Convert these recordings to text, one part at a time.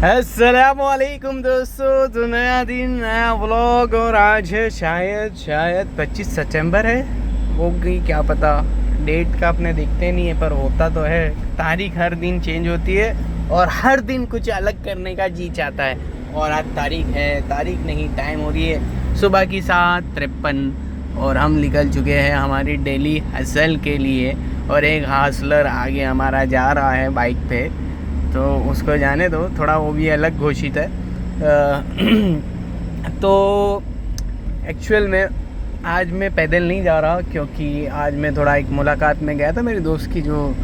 अस्सलामुअलैकुम दोस्तों, तो नया दिन नया व्लॉग। और आज है शायद 25 सितंबर है। वो गई क्या पता, डेट का अपने देखते नहीं है, पर होता तो है। तारीख हर दिन चेंज होती है और हर दिन कुछ अलग करने का जी चाहता है। और आज तारीख नहीं, टाइम हो रही है सुबह की 7:53 और हम निकल चुके हैं हमारी डेली हसल के लिए। और एक हासलर आगे हमारा जा रहा है बाइक पे, तो उसको जाने दो, थोड़ा वो भी अलग घोषित है। तो एक्चुअल में आज मैं पैदल नहीं जा रहा, क्योंकि आज मैं थोड़ा एक मुलाकात में गया था मेरे दोस्त की, जो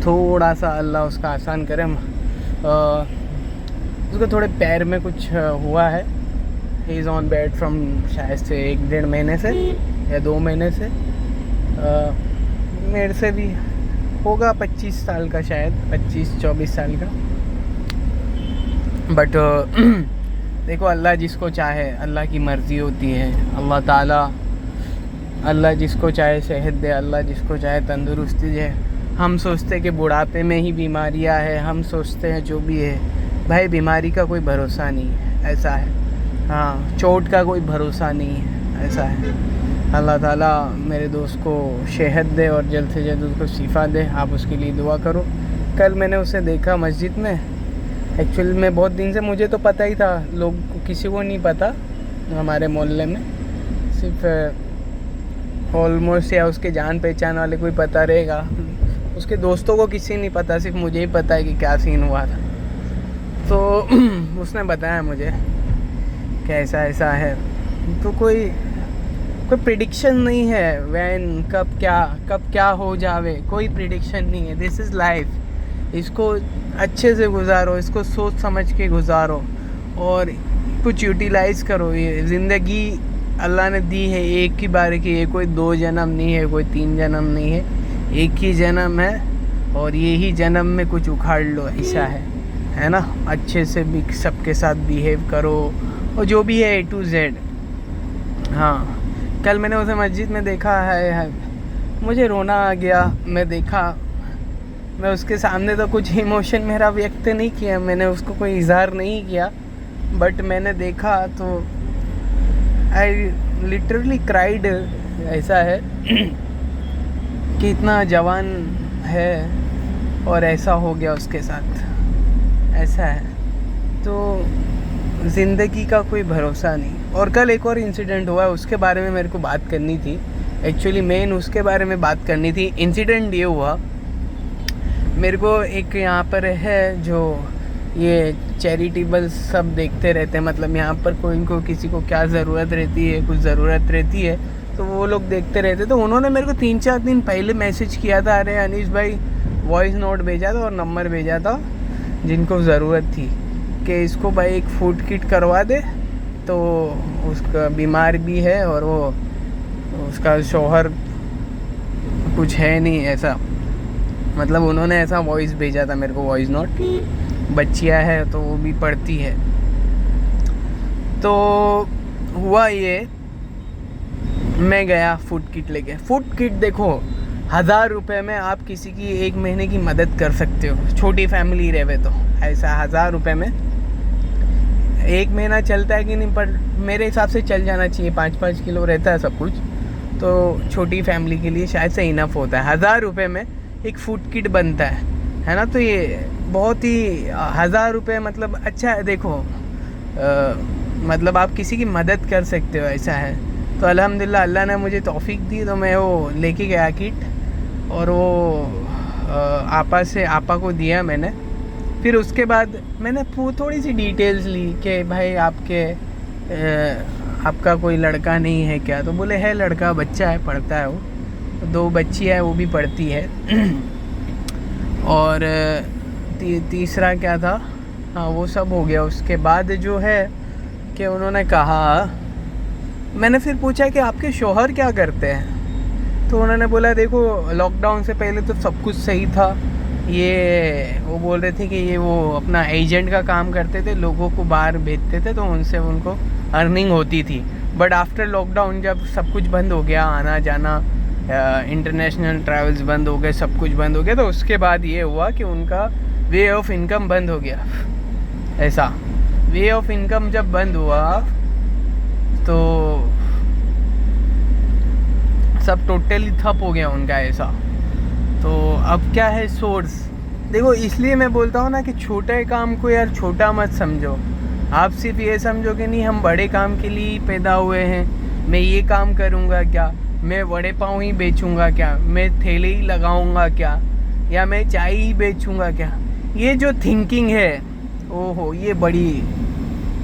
थोड़ा सा अल्लाह उसका आसान करे। उसको थोड़े पैर में कुछ हुआ है। He is on bed from शायद से 1-1.5 महीने से या 2 महीने से। मेरे से भी होगा 25 साल का, शायद 25-24 साल का। बट देखो, अल्लाह जिसको चाहे, अल्लाह की मर्ज़ी होती है। अल्लाह जिसको चाहे सेहत दे, अल्लाह जिसको चाहे तंदुरुस्ती दे। हम सोचते हैं कि बुढ़ापे में ही बीमारियां हैं, हम सोचते हैं जो भी है भाई, बीमारी का कोई भरोसा नहीं है, ऐसा है। हाँ, चोट का कोई भरोसा नहीं है, ऐसा है। अल्लाह ताला मेरे दोस्त को सेहत दे और जल्द से जल्द उसको शिफा दे। आप उसके लिए दुआ करो। कल मैंने उसे देखा मस्जिद में। एक्चुअली में बहुत दिन से मुझे तो पता ही था, लोग किसी को नहीं पता हमारे मोहल्ले में, सिर्फ ऑलमोस्ट या उसके जान पहचान वाले कोई पता रहेगा। उसके दोस्तों को किसी नहीं पता, सिर्फ मुझे ही पता है कि क्या सीन हुआ था। तो उसने बताया मुझे कि ऐसा है। तो कोई प्रिडिक्शन नहीं है, वैन कब क्या हो जावे, कोई प्रिडिक्शन नहीं है। This is life. इसको अच्छे से गुजारो, इसको सोच समझ के गुजारो और कुछ यूटिलाइज़ करो। ये ज़िंदगी अल्लाह ने दी है एक ही बार की, ये कोई 2 जन्म नहीं है, कोई 3 जन्म नहीं है, एक ही जन्म है। और यही जन्म में कुछ उखाड़ लो, ऐसा है ना। अच्छे से भी सबके साथ बिहेव करो और जो भी है A to Z। हाँ, कल मैंने उसे मस्जिद में देखा है, मुझे रोना आ गया। मैं उसके सामने तो कुछ इमोशन मेरा व्यक्त नहीं किया, मैंने उसको कोई इजहार नहीं किया, बट मैंने देखा तो आई लिटरली क्राइड। ऐसा है कि इतना जवान है और ऐसा हो गया उसके साथ, ऐसा है। तो ज़िंदगी का कोई भरोसा नहीं। और कल एक और इंसिडेंट हुआ, उसके बारे में मेरे को बात करनी थी। एक्चुअली मेन उसके बारे में बात करनी थी। इंसिडेंट ये हुआ, मेरे को एक यहाँ पर है जो ये चैरिटेबल सब देखते रहते हैं, मतलब यहाँ पर कोई को किसी को क्या ज़रूरत रहती है, कुछ ज़रूरत रहती है तो वो लोग देखते रहते। तो उन्होंने मेरे को 3-4 दिन पहले मैसेज किया था, अरे अनीश भाई, वॉइस नोट भेजा था और नंबर भेजा था जिनको ज़रूरत थी कि इसको भाई एक फूड किट करवा दे। तो उसका बीमार भी है और वो उसका शौहर कुछ है नहीं, ऐसा मतलब उन्होंने ऐसा वॉइस भेजा था मेरे को, वॉइस नोट। बच्चियाँ है तो वो भी पढ़ती है। तो हुआ ये, मैं गया फूड किट लेके। फूड किट देखो, 1000 रुपये में आप किसी की 1 महीने की मदद कर सकते हो, छोटी फैमिली रहे तो। ऐसा 1000 रुपये में 1 महीना चलता है कि नहीं, पर मेरे हिसाब से चल जाना चाहिए। 5-5 किलो रहता है सब कुछ, तो छोटी फैमिली के लिए शायद से इनफ होता है। 1000 रुपये में एक फूड किट बनता है ना। तो ये बहुत ही 1000 रुपये मतलब अच्छा है। देखो मतलब आप किसी की मदद कर सकते हो, ऐसा है। तो अल्हम्दुलिल्लाह अल्लाह ने मुझे तौफीक दी, तो मैं वो लेके गया किट और वो आपा को दिया मैंने। फिर उसके बाद मैंने थोड़ी सी डिटेल्स ली कि भाई आपका कोई लड़का नहीं है क्या? तो बोले है लड़का, बच्चा है, पढ़ता है वो, 2 बच्ची है, वो भी पढ़ती है। और तीसरा क्या था, हाँ वो सब हो गया। उसके बाद जो है कि उन्होंने कहा, मैंने फिर पूछा कि आपके शौहर क्या करते हैं? तो उन्होंने बोला देखो, लॉकडाउन से पहले तो सब कुछ सही था, ये वो बोल रहे थे कि ये वो अपना एजेंट का काम करते थे, लोगों को बाहर भेजते थे तो उनसे उनको अर्निंग होती थी। बट आफ्टर लॉकडाउन जब सब कुछ बंद हो गया, आना जाना, इंटरनेशनल ट्रैवल्स बंद हो गए, सब कुछ बंद हो गया, तो उसके बाद ये हुआ कि उनका वे ऑफ इनकम बंद हो गया। ऐसा वे ऑफ इनकम जब बंद हुआ तो सब टोटली ठप हो गया उनका ऐसा। तो अब क्या है सोर्स, देखो इसलिए मैं बोलता हूँ ना कि छोटे काम को यार छोटा मत समझो। आप सिर्फ ये समझो कि नहीं हम बड़े काम के लिए ही पैदा हुए हैं, मैं ये काम करूँगा क्या, मैं वड़े पाव ही बेचूँगा क्या, मैं ठेले ही लगाऊँगा क्या, या मैं चाय ही बेचूँगा क्या। ये जो थिंकिंग है ओहो ये बड़ी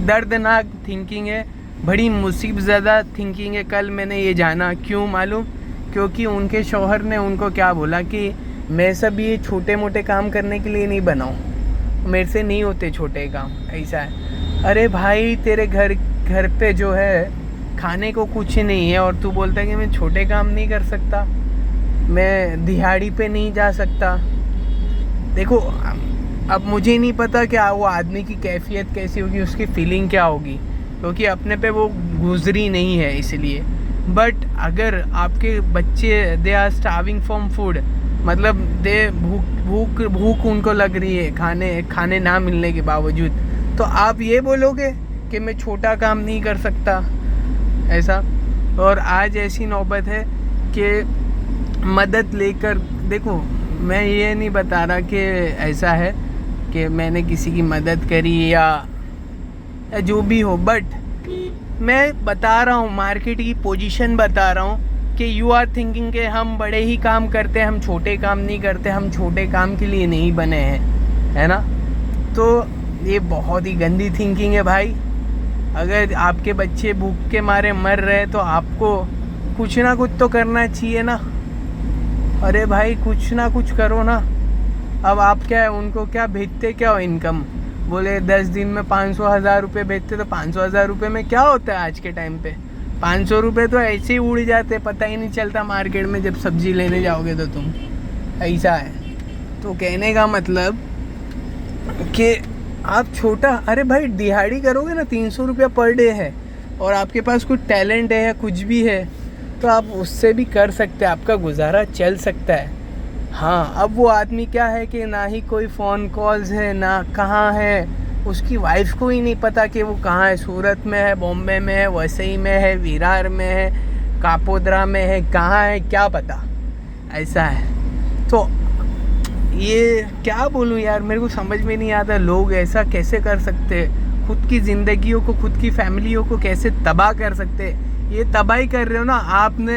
दर्दनाक थिंकिंग है, बड़ी मुसीबत ज़्यादा थिंकिंग है। कल मैंने ये जाना, क्यों मालूम, क्योंकि उनके शौहर ने उनको क्या बोला कि मैं सब ये छोटे मोटे काम करने के लिए नहीं बना हूँ, मेरे से नहीं होते छोटे काम, ऐसा है। अरे भाई तेरे घर पे जो है खाने को कुछ नहीं है और तू बोलता है कि मैं छोटे काम नहीं कर सकता, मैं दिहाड़ी पे नहीं जा सकता। देखो अब मुझे नहीं पता कि वो आदमी की कैफियत कैसी होगी, उसकी फीलिंग क्या होगी, क्योंकि अपने पे वो गुजरी नहीं है इसलिए। बट अगर आपके बच्चे they are starving from food, मतलब दे भूख उनको लग रही है खाने ना मिलने के बावजूद, तो आप ये बोलोगे कि मैं छोटा काम नहीं कर सकता, ऐसा। और आज ऐसी नौबत है कि मदद लेकर, देखो मैं ये नहीं बता रहा कि ऐसा है कि मैंने किसी की मदद करी या जो भी हो, बट मैं बता रहा हूँ मार्केट की पोजीशन बता रहा हूँ कि यू आर थिंकिंग कि हम बड़े ही काम करते हैं, हम छोटे काम नहीं करते, हम छोटे काम के लिए नहीं बने हैं, है ना। तो ये बहुत ही गंदी थिंकिंग है भाई। अगर आपके बच्चे भूख के मारे मर रहे तो आपको कुछ ना कुछ तो करना चाहिए ना। अरे भाई कुछ ना कुछ करो ना। अब आप क्या है उनको क्या भेजते, क्या हो इनकम, बोले 10 दिन में 500,000 रुपये भेजते, तो 500,000 रुपये में क्या होता है आज के टाइम पे। 500 रुपये तो ऐसे ही उड़ जाते, पता ही नहीं चलता मार्केट में जब सब्जी लेने जाओगे तो तुम, ऐसा है। तो कहने का मतलब कि आप छोटा, अरे भाई दिहाड़ी करोगे ना, 300 रुपया पर डे है और आपके पास कुछ टैलेंट है या कुछ भी है तो आप उससे भी कर सकते हैं, आपका गुजारा चल सकता है। हाँ अब वो आदमी क्या है कि ना ही कोई फ़ोन कॉल्स है, ना कहाँ है, उसकी वाइफ को ही नहीं पता कि वो कहाँ है, सूरत में है, बॉम्बे में है, वसई में है, विरार में है, कापोद्रा में है, कहाँ है क्या पता, ऐसा है। तो ये क्या बोलूँ यार, मेरे को समझ में नहीं आता लोग ऐसा कैसे कर सकते हैं, खुद की ज़िंदगियों को, खुद की फैमिलियों को कैसे तबाह कर सकते हैं। ये तबाही कर रहे हो ना आपने,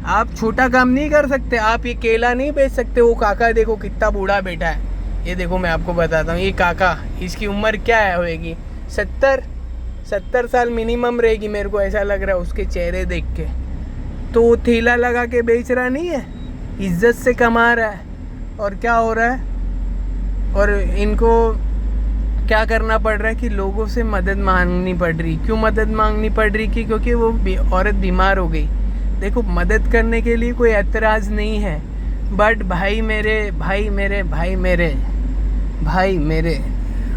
आप छोटा काम नहीं कर सकते, आप ये केला नहीं बेच सकते। वो काका देखो कितना बूढ़ा बैठा है, ये देखो मैं आपको बताता हूँ, ये काका, इसकी उम्र क्या है होएगी, 70 साल मिनिमम रहेगी, मेरे को ऐसा लग रहा है उसके चेहरे देख के। तो वो ठेला लगा के बेच रहा नहीं है, इज्जत से कमा रहा है। और क्या हो रहा है, और इनको क्या करना पड़ रहा है कि लोगों से मदद मांगनी पड़ रही। क्यों मदद मांगनी पड़ रही कि क्योंकि वो औरत बीमार हो गई। देखो मदद करने के लिए कोई एतराज़ नहीं है, बट भाई मेरे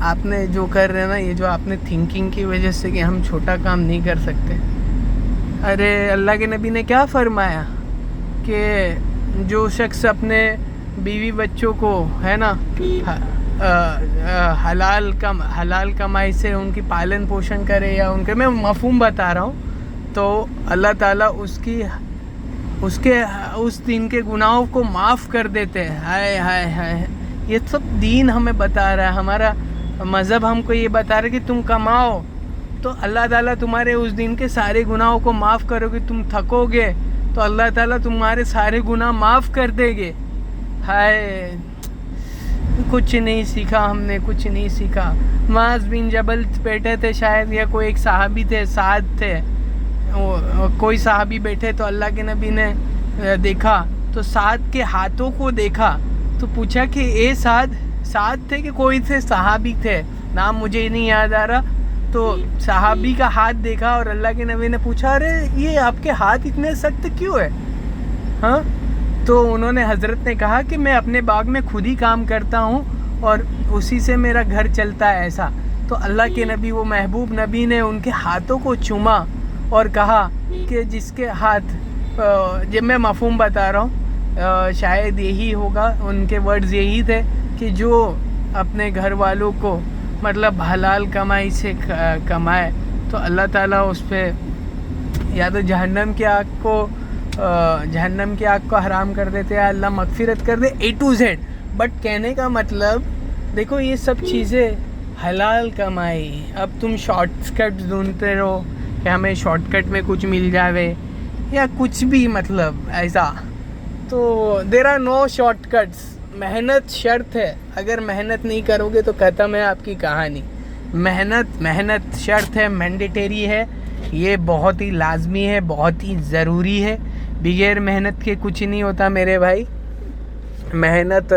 आपने जो कर रहे हैं ना, ये जो आपने थिंकिंग की वजह से कि हम छोटा काम नहीं कर सकते। अरे अल्लाह के नबी ने क्या फरमाया कि जो शख्स अपने बीवी बच्चों को, है ना, हलाल कमाई से उनकी पालन पोषण करे, या उनके, मैं मफ़हूम बता रहा हूँ, तो अल्लाह ताला उसके उस दिन के गुनाहों को माफ़ कर देते हैं। हाय हाय हाय, ये सब दीन हमें बता रहा है, हमारा मज़हब हमको ये बता रहा है कि तुम कमाओ तो अल्लाह ताला तुम्हारे उस दिन के सारे गुनाहों को माफ़ करोगे। तुम थकोगे तो अल्लाह ताला तुम्हारे सारे गुनाह माफ़ कर देंगे। हाय कुछ नहीं सीखा हमने, कुछ नहीं सीखा। माज बिन जबल बैठे थे शायद, या कोई एक साहबी थे, साद थे, कोई साहबी बैठे, तो अल्लाह के नबी ने देखा तो साद के हाथों को देखा, तो पूछा कि ये साद थे कि कोई थे, साहबी थे, नाम मुझे नहीं याद आ रहा। तो साहबी का हाथ देखा और अल्लाह के नबी ने पूछा अरे ये आपके हाथ इतने सख्त क्यों है। हाँ, तो उन्होंने, हज़रत ने कहा कि मैं अपने बाग में खुद ही काम करता हूँ और उसी से मेरा घर चलता है, ऐसा। तो अल्लाह के नबी, वो महबूब नबी ने उनके हाथों को चूमा और कहा कि जिसके हाथ, जब मैं मफ़हूम बता रहा हूँ, शायद यही होगा, उनके वर्ड्स यही थे कि जो अपने घर वालों को मतलब हलाल कमाई से कमाए तो अल्लाह ताला उस पर या तो जहन्नम की आग को हराम कर देते हैं, अल्लाह मगफिरत कर दे A to Z। बट कहने का मतलब देखो ये सब चीज़ें हलाल कमाई, अब तुम शॉर्टकट ढूंढते रहो कि हमें शॉर्टकट में कुछ मिल जावे या कुछ भी, मतलब ऐसा तो देयर आर नो शॉर्टकट्स। मेहनत शर्त है, अगर मेहनत नहीं करोगे तो ख़त्म है आपकी कहानी। मेहनत शर्त है, मैंडेटरी है, ये बहुत ही लाजमी है, बहुत ही ज़रूरी है। बगैर मेहनत के कुछ नहीं होता मेरे भाई। मेहनत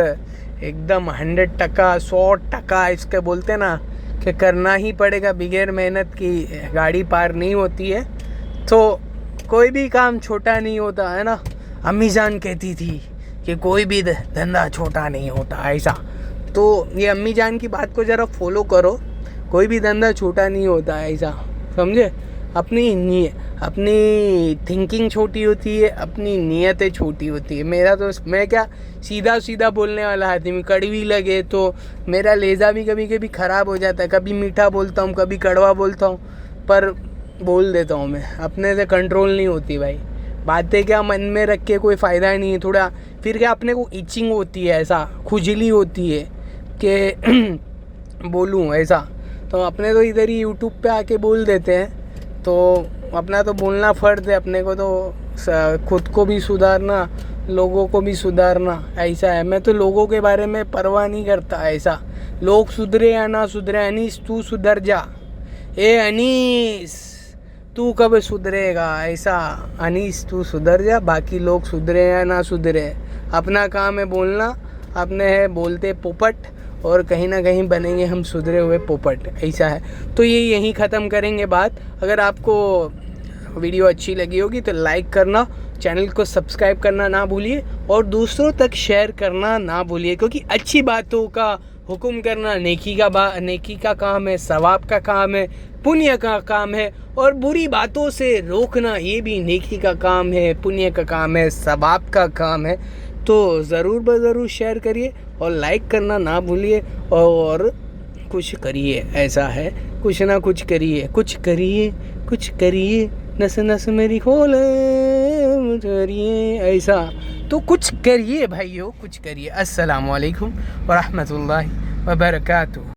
एकदम 100%, 100% इसके बोलते ना कि करना ही पड़ेगा। बगैर मेहनत की गाड़ी पार नहीं होती है। तो कोई भी काम छोटा नहीं होता है ना। अम्मी जान कहती थी कि कोई भी धंधा छोटा नहीं होता, ऐसा। तो ये अम्मी जान की बात को ज़रा फॉलो करो, कोई भी धंधा छोटा नहीं होता, ऐसा समझे। अपनी थिंकिंग छोटी होती है, अपनी नीयतें छोटी होती है। मैं क्या सीधा बोलने वाला आदमी, कड़वी लगे तो मेरा लहजा भी कभी कभी ख़राब हो जाता है। कभी मीठा बोलता हूँ, कभी कड़वा बोलता हूँ, पर बोल देता हूँ मैं। अपने से कंट्रोल नहीं होती भाई। बातें क्या मन में रख के कोई फ़ायदा नहीं है। थोड़ा फिर क्या अपने को इचिंग होती है, ऐसा खुजली होती है कि बोलूँ ऐसा। तो अपने तो इधर ही यूट्यूब पे आके बोल देते हैं। तो अपना तो बोलना फ़र्ज है अपने को, तो खुद को भी सुधारना, लोगों को भी सुधारना, ऐसा है। मैं तो लोगों के बारे में परवाह नहीं करता, ऐसा। लोग सुधरे या ना सुधरे, अनीस तू सुधर जा। ए अनीस तू कब सुधरेगा, ऐसा। अनीस तू सुधर जा, बाकी लोग सुधरे या ना सुधरे, अपना काम है बोलना। अपने है बोलते पोपट, और कहीं ना कहीं बनेंगे हम सुधरे हुए पोपट, ऐसा है। तो ये यहीं ख़त्म करेंगे बात। अगर आपको वीडियो अच्छी लगी होगी तो लाइक करना, चैनल को सब्सक्राइब करना ना भूलिए, और दूसरों तक शेयर करना ना भूलिए, क्योंकि अच्छी बातों का हुक्म करना नेकी का काम है, सवाब का काम है, पुण्य का काम है। और बुरी बातों से रोकना ये भी नेकी का काम है, पुण्य का काम है, सवाब का काम है। तो ज़रूर शेयर करिए और लाइक करना ना भूलिए, और कुछ करिए, ऐसा है। कुछ ना कुछ करिए, नस नस मेरी खोल करिए, ऐसा। तो कुछ करिए भाइयों, कुछ करिए। अस्सलामु अलैकुम व रहमतुल्लाहि व बरकातुहू।